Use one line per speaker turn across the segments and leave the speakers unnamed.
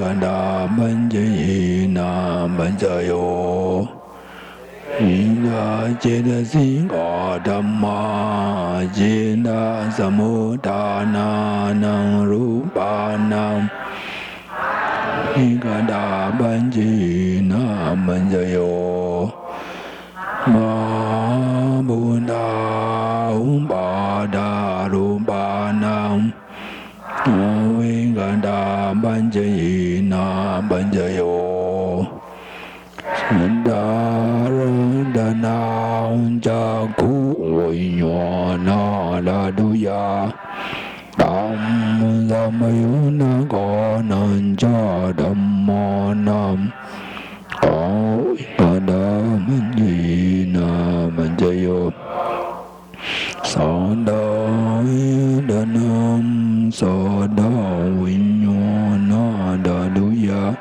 Ganda Manjina Manjayo Inga Cheda Singa Dhamma Jina Samudana Nang Rupanam Ganda Manjina Manjayo Ma Bunda Umbada Rupanam Ganda Banjayina Banjayo Sandarana Jaku Vinyana Laduya Tam Zamayuna Gonanja Dhammanam Ganda Banjayina Banjayo Sandayanam Sada Vinyana Daduya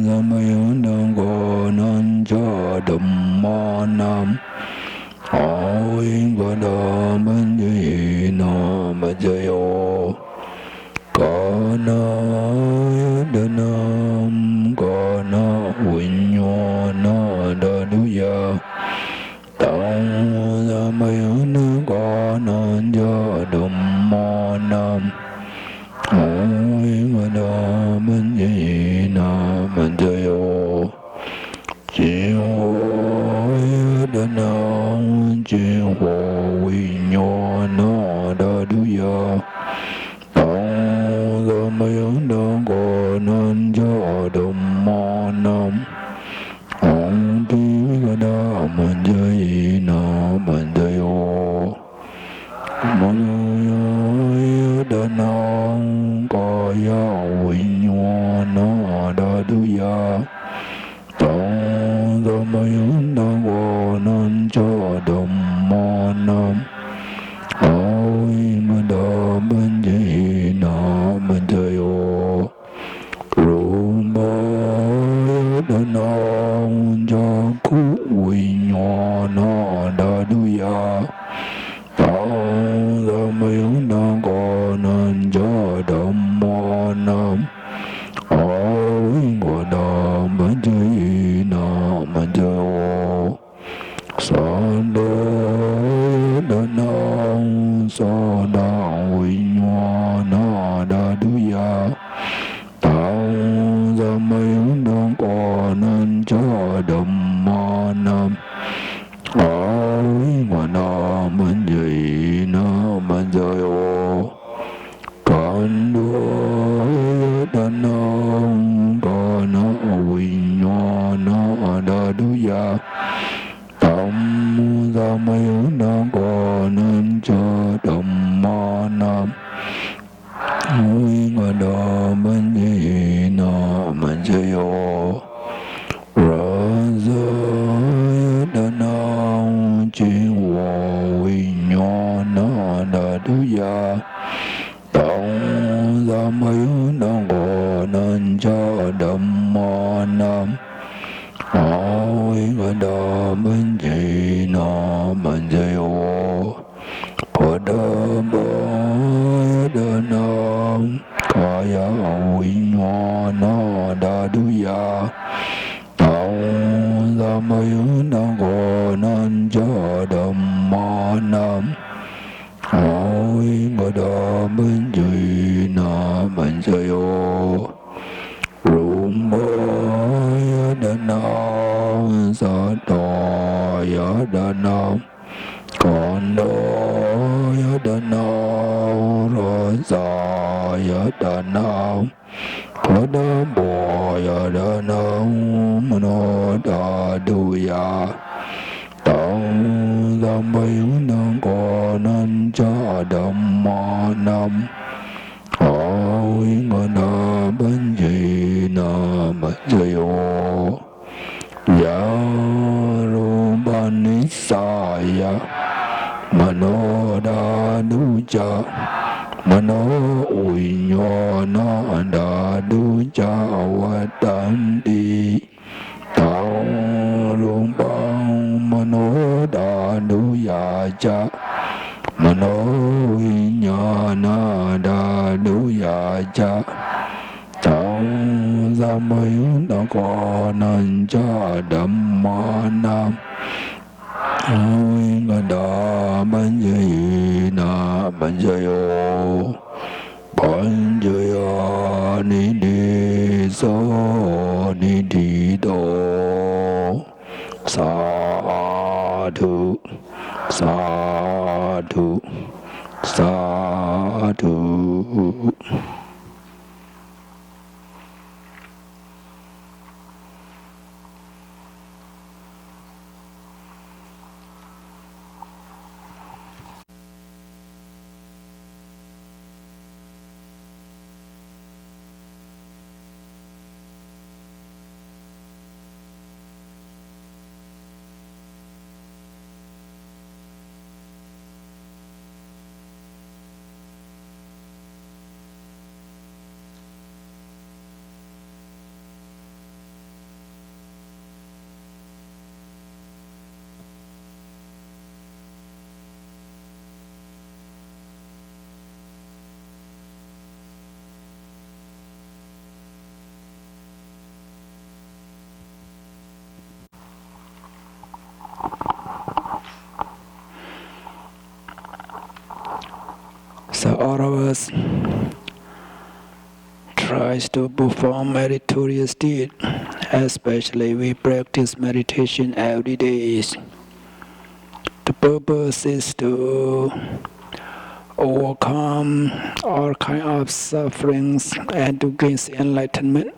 Zamayana Gonanja Dhammanam Gada Banjayina Banjayo Kana Yadanam Kana Vinyana Daduya Zamayana Gananja Dhammanam Gada Banjayina Banjayo Chaiya Chaiya Vinyana Daduya Zamayana Gananja Dhammanam Gada Banjayina Banjayo Yadanam Kaya Vinyana Daduya Zamayana Gananja Dhammanam Gada Banjayina Banjayo Ruma Yadanam Jaku Vinyana Daduya Zamayana Gananja Dhammanam Gada Banjayina Banjayo Sandayanam Sada Vinyana Daduya Zamayana Gananja Dhammanam Gada Banjayina Banjayo Kandayanam Kana Vinyana Daduya Zamayana Gananja Dhammanam Gada Banjayina Banjayo Raza Yadanam Chaiya Vinyana Daduya Zamayana Gananja Dhammanam Gada Banjayina Banjayo Padamba Yadanam Kaya Vinyana Daduya Zamayana Gananja Dhammanam Gada Banjayina Banjayo Rumba Yadanam Sada Yadanam Kanda Yadanam Raza Yadanam Kadamba Yadanam Manoda Duya Zamayana Gananja Dhammanam Gada Banjayina Banjayo Yarubanisaya Manoda Duja Mano Vinyana Daduja Vatanti Tarumbang Manoda Duyaja Mano Vinyana Daduyaja Mayunakananja Dhammanam Gada Banjayina Banjayo Banjaya Nidhi So Nidhido Sadhu Sadhu Sadhu. So all of us tries to perform meritorious deed, especially we practice meditation every day. The purpose is to overcome all kind of sufferings and to gain enlightenment.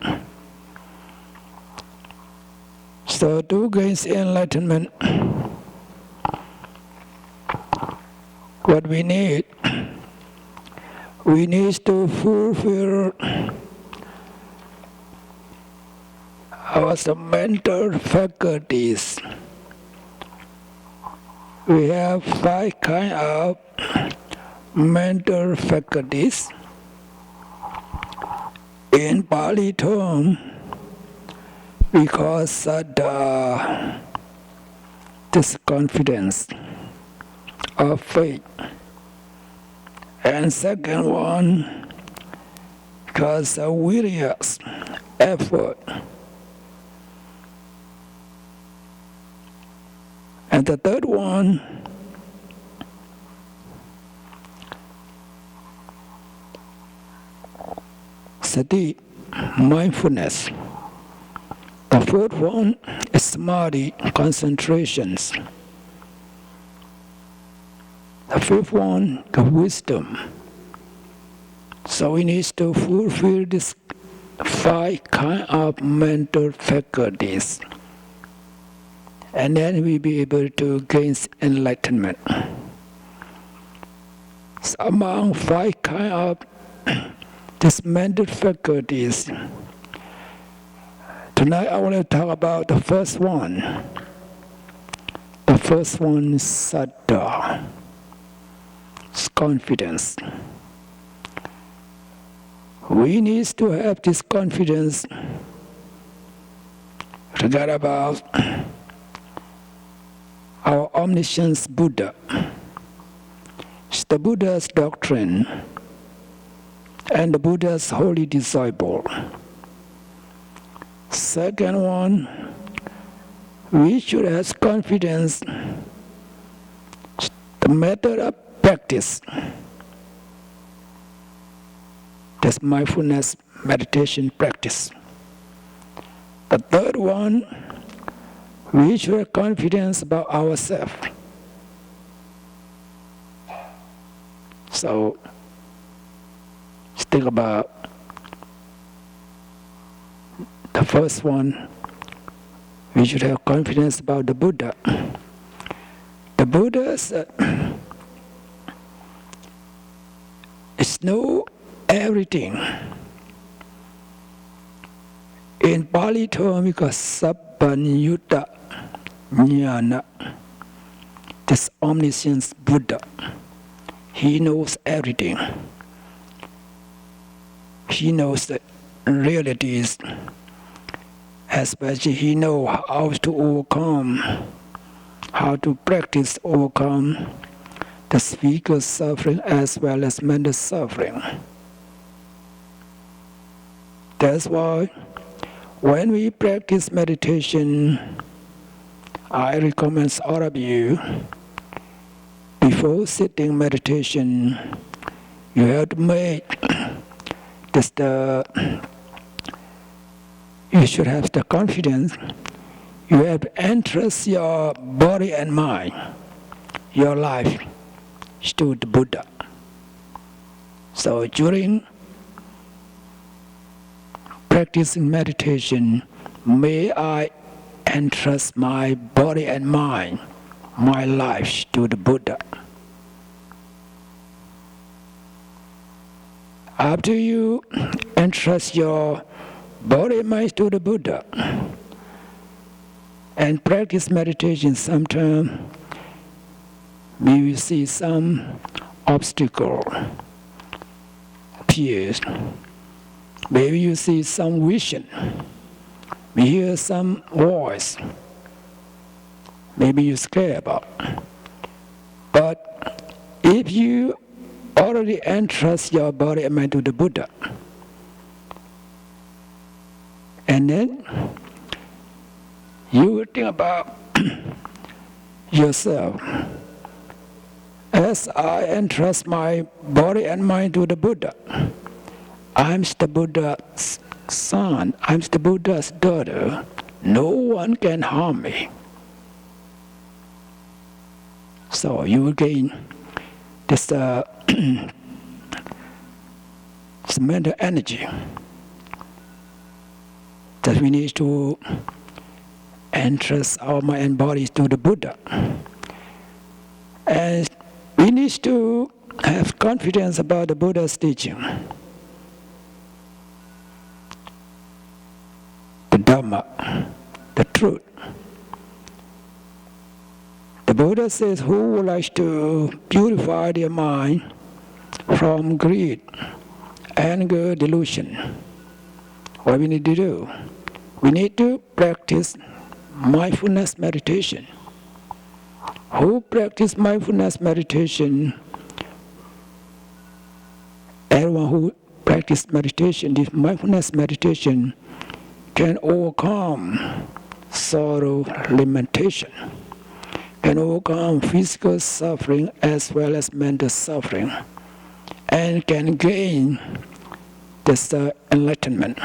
So to gain enlightenment, what we need to fulfill our mental faculties. We have 5 kinds of mental faculties. In Pali term, we call saddha, this confidence or faith. And second one, because of virya, effort. And the third one, sati, mindfulness. The fourth one is samadhi, concentrations. The fifth one, the wisdom. So we need to fulfill these 5 kinds of mental faculties. And then we'll be able to gain enlightenment. So among 5 kinds of these mental faculties, tonight I want to talk about the first one. The first one is saddha. Confidence. We need to have this confidence regard about our omniscience Buddha. It's the Buddha's doctrine and the Buddha's holy disciple. Second one, we should have confidence the method of practice. That's mindfulness meditation practice. The third one, we should have confidence about ourselves. So, think about the first one, we should have confidence about the Buddha. The Buddha said, it's know everything. In Pali term, we call sabbanyutta jnana. This omniscience Buddha. He knows everything. He knows the realities, especially he knows how to overcome, how to practice overcome the physical suffering as well as mental suffering. That's why When we practice meditation, I recommend all of you, before sitting meditation, you have to make this you should have the confidence. You have to entrust your body and mind, your life, to the Buddha. So during practicing meditation, may I entrust my body and mind, my life to the Buddha. After you entrust your body and mind to the Buddha and practice meditation, sometimes maybe you see some obstacle appears. Maybe you see some vision. Maybe you hear some voice. Maybe you're scared about. But if you already entrust your body and mind to the Buddha, and then you will think about yourself. As I entrust my body and mind to the Buddha, I'm the Buddha's son, I'm the Buddha's daughter. No one can harm me. So you will gain this mental energy that we need to entrust our mind and body to the Buddha. And we need to have confidence about the Buddha's teaching. The Dhamma, the truth. The Buddha says, who would like to purify their mind from greed, anger, delusion? What we need to do? We need to practice mindfulness meditation. Who practice mindfulness meditation? Everyone who practice meditation, this mindfulness meditation, can overcome sorrow, limitation, can overcome physical suffering as well as mental suffering, and can gain this enlightenment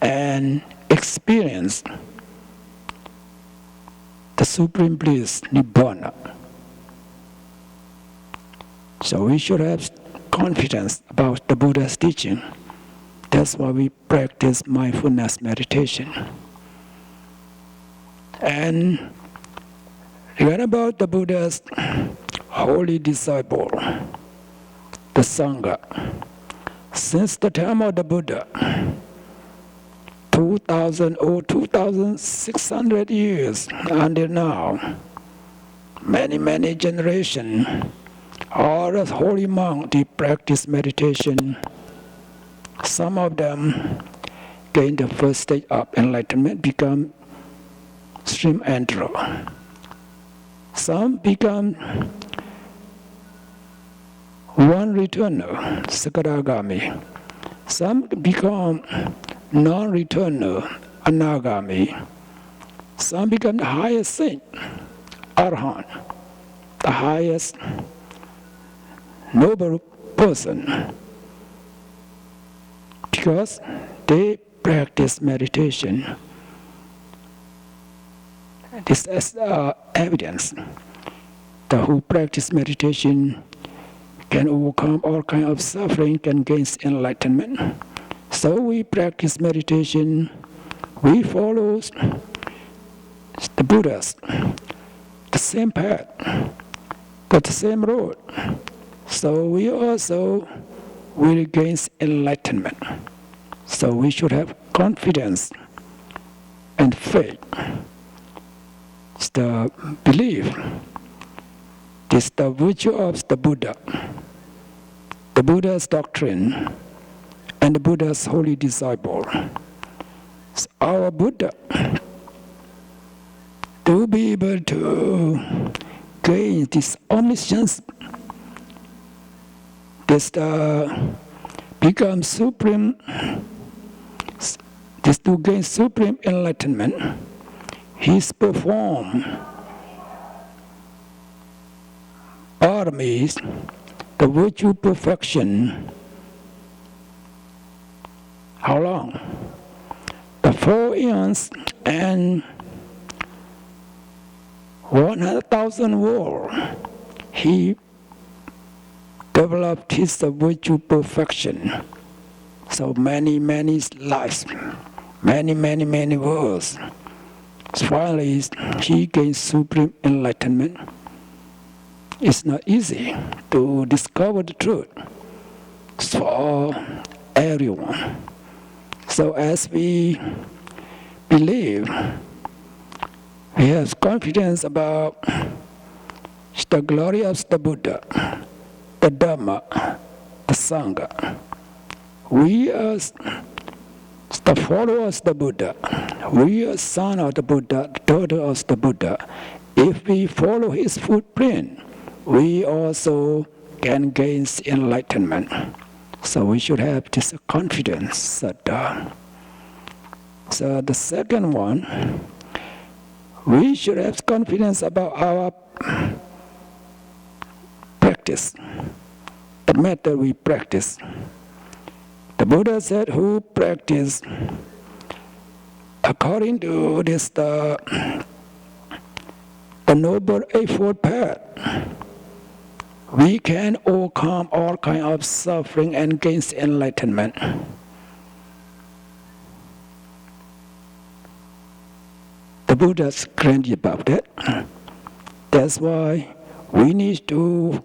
and experience the supreme bliss, Nibbana. So we should have confidence about the Buddha's teaching. That's why we practice mindfulness meditation. And regarding about the Buddha's holy disciple, the Sangha, since the time of the Buddha, 2,000 or 2,600 years until now, many generations, all the holy monks, they practice meditation. Some of them gain the first stage of enlightenment, become stream enterer. Some become one returner, Sakadagami. Some become non-returner, Anagami. Some become the highest saint, Arhat, the highest noble person, because they practice meditation. This is evidence that who practice meditation can overcome all kinds of suffering, can gain enlightenment. So we practice meditation, we follow the Buddhas, the same path, got the same road. So we also will gain enlightenment. So we should have confidence and faith. It's the belief. It's the virtue of the Buddha, the Buddha's doctrine, and the Buddha's holy disciple. So our Buddha, to be able to gain this omniscience, this become supreme This to gain supreme enlightenment, he's performed paramis, the virtue perfection. How long? The 4 eons and 100,000 worlds. He developed his virtue perfection. So many lives, many worlds. Finally, he gains supreme enlightenment. It's not easy to discover the truth for everyone. So as we believe, we have confidence about the glory of the Buddha, the Dhamma, the Sangha. We are the followers of the Buddha. We are son of the Buddha, the daughter of the Buddha. If we follow his footprint, we also can gain enlightenment. So we should have this confidence. So the second one, we should have confidence about our practice, the method we practice. The Buddha said, who practice according to this the Noble Eightfold Path, we can overcome all kinds of suffering and gain enlightenment. The Buddha's clear about that. That's why we need to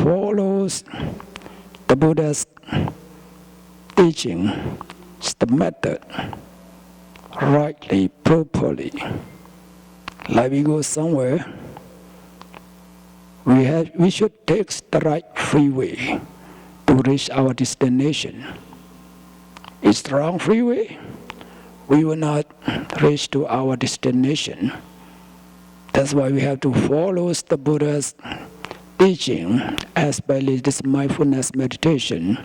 follow the Buddha's teaching, the method, rightly, properly. Like we go somewhere, we should take the right freeway to reach our destination. It's the wrong freeway, we will not reach to our destination. That's why we have to follow the Buddha's teaching, especially this mindfulness meditation.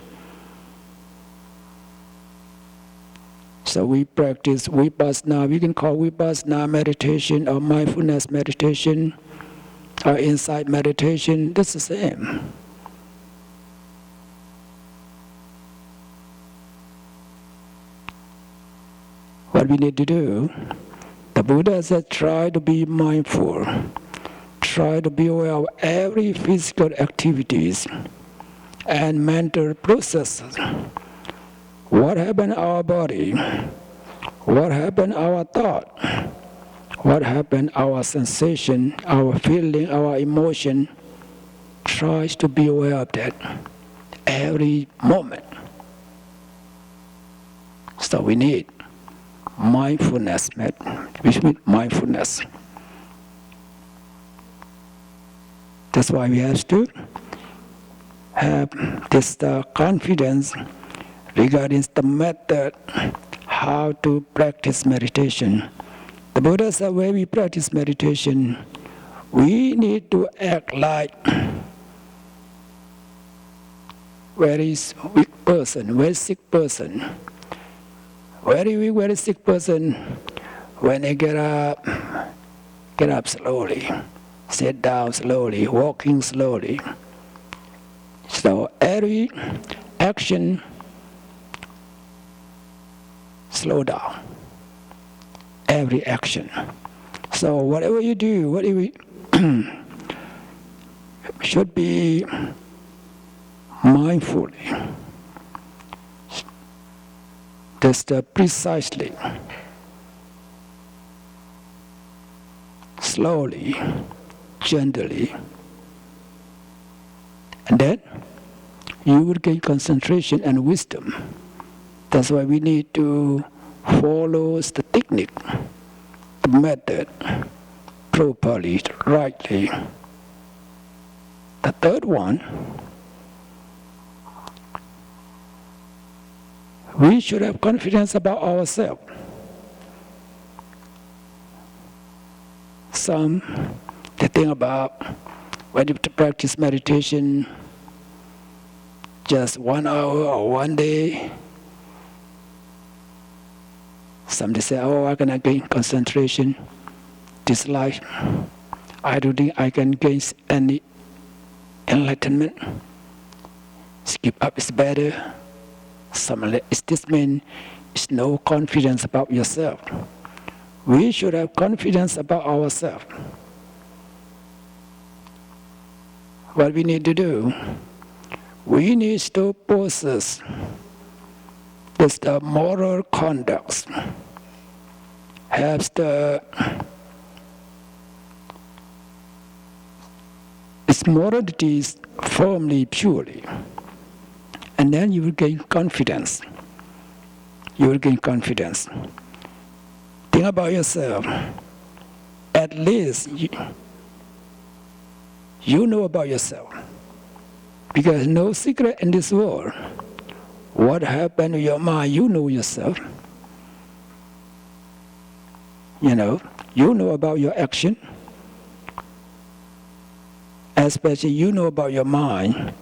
So we practice vipassana, we can call vipassana meditation or mindfulness meditation or insight meditation, that's the same. What we need to do, the Buddha said, try to be mindful, try to be aware of every physical activities and mental processes. What happened to our body? What happened to our thought? What happened to our sensation, our feeling, our emotion? Try to be aware of that every moment. So we need mindfulness, which means mindfulness. That's why we have to have this confidence regarding the method, how to practice meditation. The Buddha said when we practice meditation, we need to act like very weak person, very sick person. Very weak, very sick person, when they get up slowly, sit down slowly, walking slowly. So every action, slow down. Every action. So whatever you do, should be mindfully. Just precisely, slowly, gently. And then you will gain concentration and wisdom. That's why we need to follow the technique, the method, properly, rightly. The third one, we should have confidence about ourselves. Some, they think about when you practice meditation, just 1 hour or 1 day, Somebody say, oh, I cannot gain concentration this life. I don't think I can gain any enlightenment. Skip up is better. This means it's no confidence about yourself. We should have confidence about ourselves. What we need to do, we need to possess this the moral conduct, have its moralities firmly, purely, and then you will gain confidence. You will gain confidence. Think about yourself. At least you know about yourself. Because no secret in this world. What happened to your mind, you know yourself. You know about your action. Especially you know about your mind.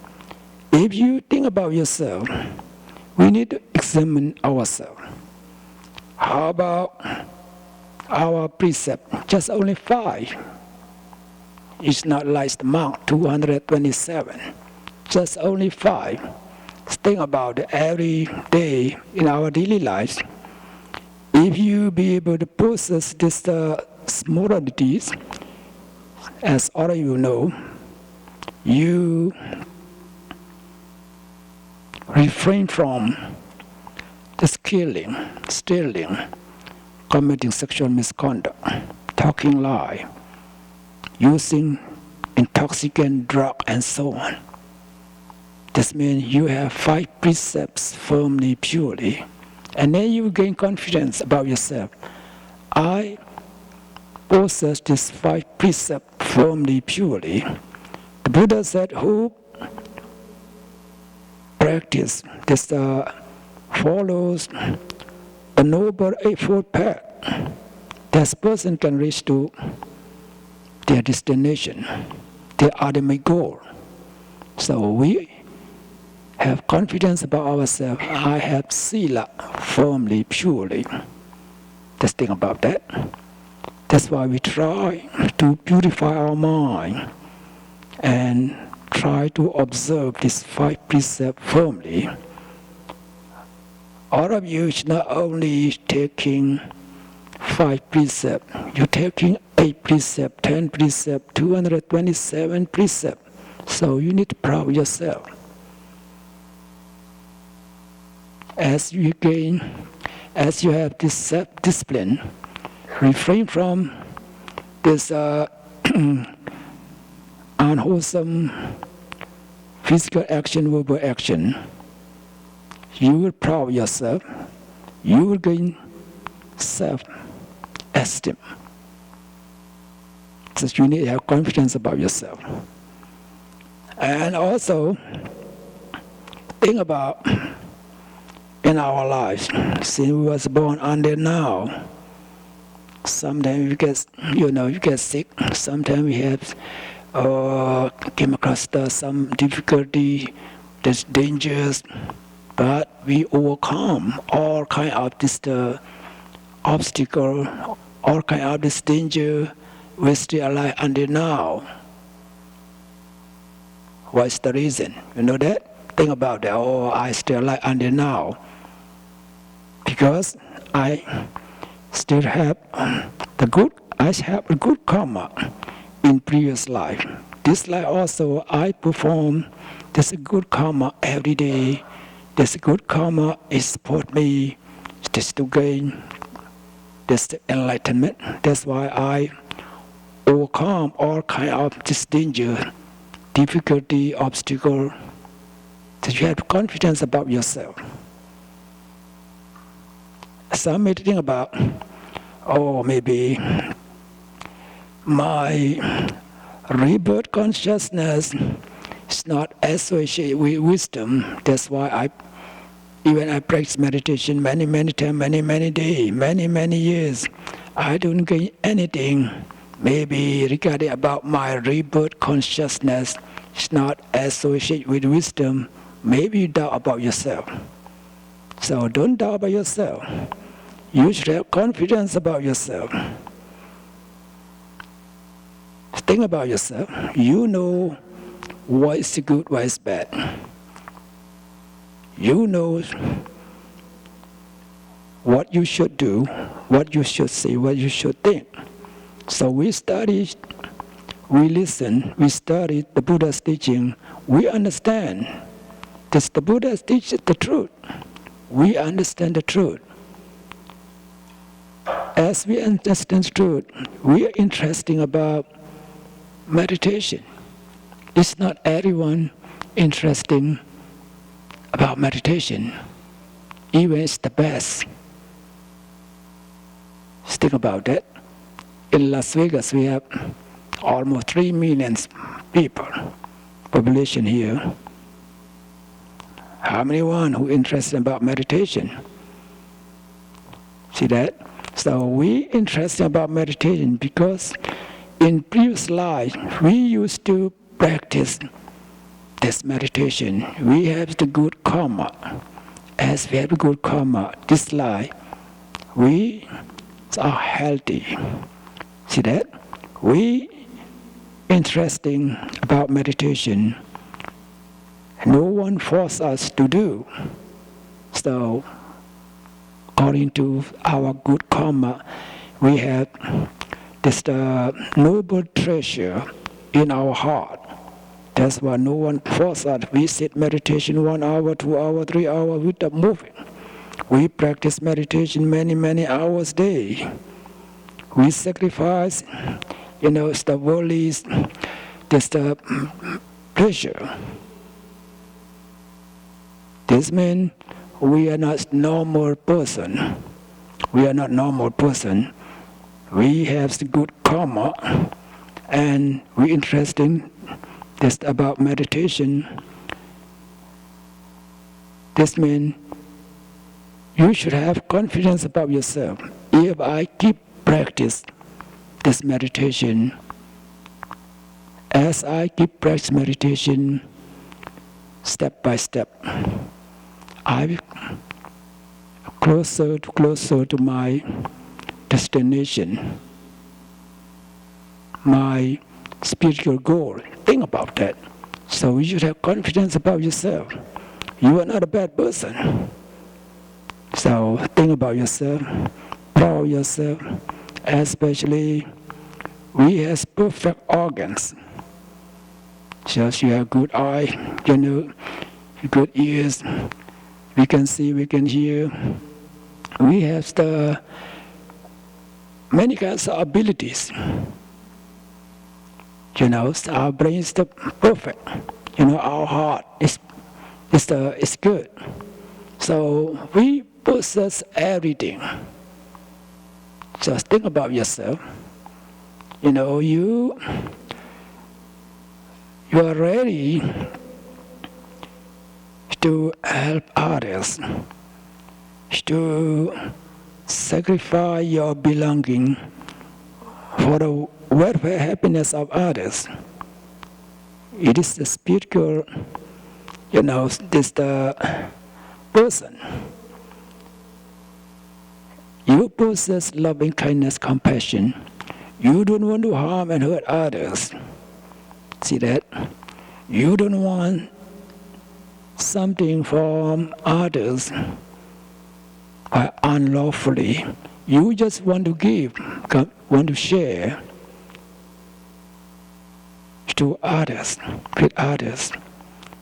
If you think about yourself, we need to examine ourselves. How about our precept? Just only 5. It's not like the monk, 227. Just only 5. Think about it every day in our daily lives. If you be able to possess these moralities, as all of you know, you refrain from just killing, stealing, committing sexual misconduct, talking lie, using intoxicant drug, and so on. This means you have 5 precepts firmly, purely, and then you gain confidence about yourself. I possess these 5 precepts firmly, purely. The Buddha said, who practice this follows the Noble Eightfold Path, this person can reach to their destination, their ultimate goal. So we have confidence about ourselves. I have sila firmly, purely. Just think about that. That's why we try to purify our mind and try to observe these 5 precepts firmly. All of you is not only taking 5 precepts, you're taking 8 precepts, 10 precepts, 227 precepts. So you need to proud yourself. As you have this self-discipline, refrain from this unwholesome physical action, verbal action, you will proud yourself, you will gain self-esteem. So you need to have confidence about yourself. And also, think about in our lives, since we was born until now, sometimes you get sick, sometimes we have came across some difficulty, there's dangers, but we overcome all kind of this obstacle, all kind of this danger. We're still alive until now. What's the reason? You know that? Think about that. Oh, I still alive until now because I still have I have a good karma in previous life. This life also I perform this good karma every day. This good karma is support me just to gain this enlightenment. That's why I overcome all kind of this danger, difficulty, obstacle. So you have confidence about yourself. Some may think about, maybe my rebirth consciousness is not associated with wisdom. That's why I practice meditation many times, many days, many years. I don't gain anything. Maybe regarding about my rebirth consciousness is not associated with wisdom. Maybe you doubt about yourself. So don't doubt about yourself. You should have confidence about yourself. Think about yourself. You know what is good, what is bad. You know what you should do, what you should say, what you should think. So we study, we listen, we study the Buddha's teaching. We understand that the Buddha teaches the truth. We understand the truth. As we understand the truth, we are interested about meditation. It's not everyone interested about meditation, even it's the best. Think about that. In Las Vegas, we have almost 3 million people, population here. How many one who interested about meditation? See that? So we interested about meditation because in previous life we used to practice this meditation. We have the good karma. As we have the good karma, this life, we are healthy. See that? We interesting about meditation. No one forced us to do. So, according to our good karma, we have this noble treasure in our heart. That's why no one forced us. We sit meditation 1 hour, 2 hours, 3 hours without moving. We practice meditation many hours a day. We sacrifice, it's the worldly, just the pleasure. This means we are not normal person. We are not normal person. We have the good karma, and we interested just about meditation. This means you should have confidence about yourself. If I keep practice this meditation, as I keep practice meditation step by step, I'm closer to my destination, my spiritual goal. Think about that. So you should have confidence about yourself. You are not a bad person. So think about yourself, proud of yourself, especially we have perfect organs. Just you have good eye, good ears, we can see, we can hear. We have the many kinds of abilities. Our brain is perfect. Our heart is good. So we possess everything. Just think about yourself. You are ready to help others, to sacrifice your belonging for the welfare happiness of others. It is the spiritual, this the person. You possess loving kindness, compassion. You don't want to harm and hurt others. See that? You don't want something from others unlawfully. You just want to give, want to share to others, with others.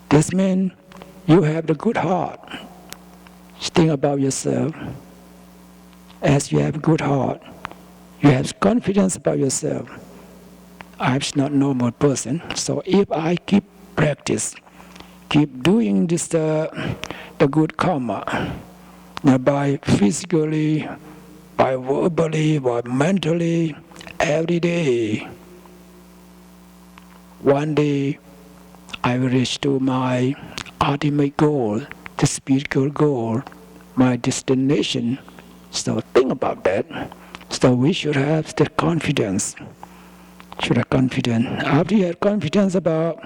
This means you have the good heart. Think about yourself. As you have a good heart, you have confidence about yourself. I'm not a normal person, so if I keep practice, keep doing this, the good karma, by physically, by verbally, by mentally, every day, one day I will reach to my ultimate goal, the spiritual goal, my destination. So think about that. So we should have the confidence. Should have confidence. After you have confidence about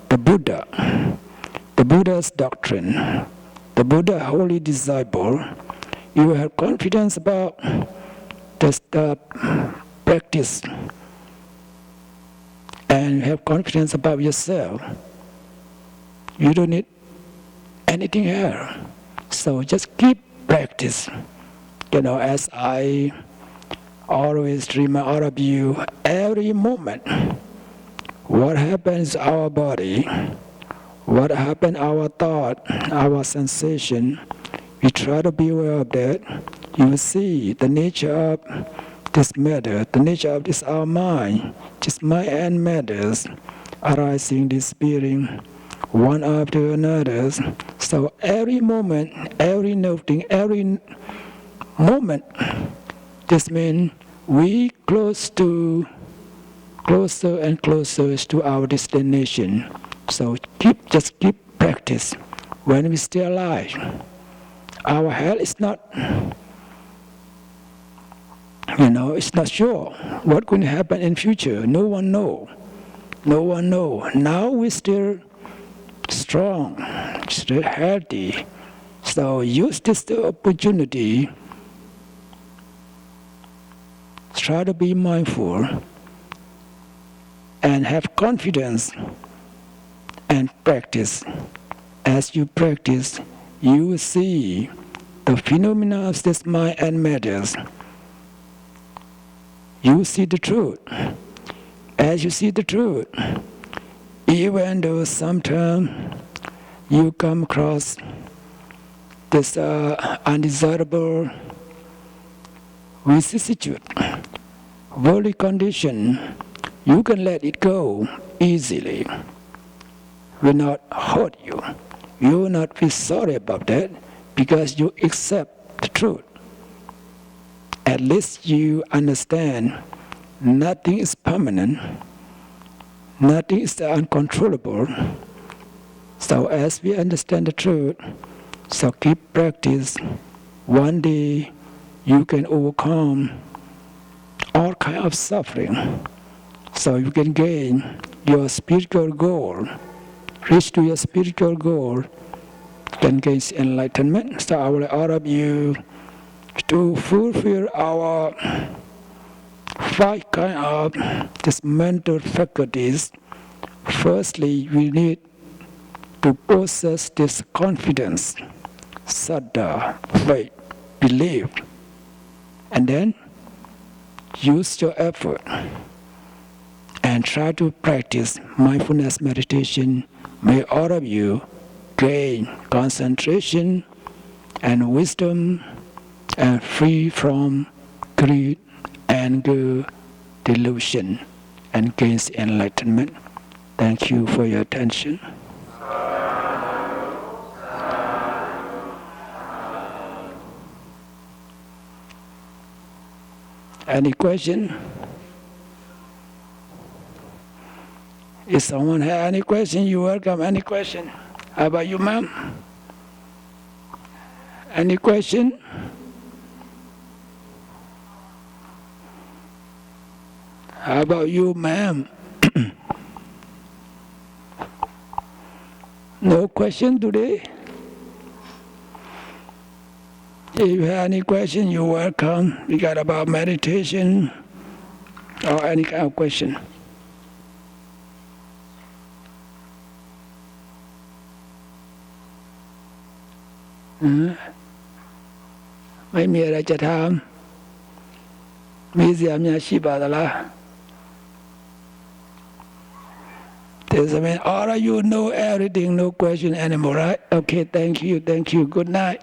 the Buddha, the Buddha's doctrine, the Buddha holy disciple, you have confidence about the practice and have confidence about yourself, you don't need anything else. So just keep practice. As I always remind all of you, every moment, what happens to our body, what happens our thought, our sensation, we try to be aware of that. You will see the nature of this matter, the nature of this our mind, just mind and matters arising, disappearing, one after another. So every moment, every noting, every moment, this means we closer and closer to our destination. So just keep practice. When we stay alive, our health is not, it's not sure what's going to happen in future. No one know. Now we're still strong, still healthy. So use this opportunity. Try to be mindful and have confidence and practice. As you practice, you will see the phenomena of this mind and matters. You see the truth. As you see the truth, even though sometimes you come across this undesirable vicissitude, worldly condition, you can let it go easily. Will not hurt you. You will not be sorry about that because you accept the truth. At least you understand nothing is permanent, nothing is uncontrollable. So as we understand the truth, so keep practice. One day you can overcome all kinds of suffering. So you can gain your spiritual goal, reach to your spiritual goal, can gain enlightenment. So I will all of you to fulfill our 5 kinds of this mental faculties. Firstly, we need to possess this confidence, saddha, faith, belief, and then use your effort and try to practice mindfulness meditation. May all of you gain concentration and wisdom and free from greed, anger, delusion, and gains enlightenment. Thank you for your attention. Any question? If someone has any question, you're welcome. Any question? How about you, ma'am? Any question? How about you, ma'am? No question today? If you have any question, you're welcome. We got about meditation or any kind of question. Mấy miอะไรจะถามมีเสียงมีชีพอะไรล่ะ Does it mean all of you know everything, no question anymore, right? Okay, thank you. Good night.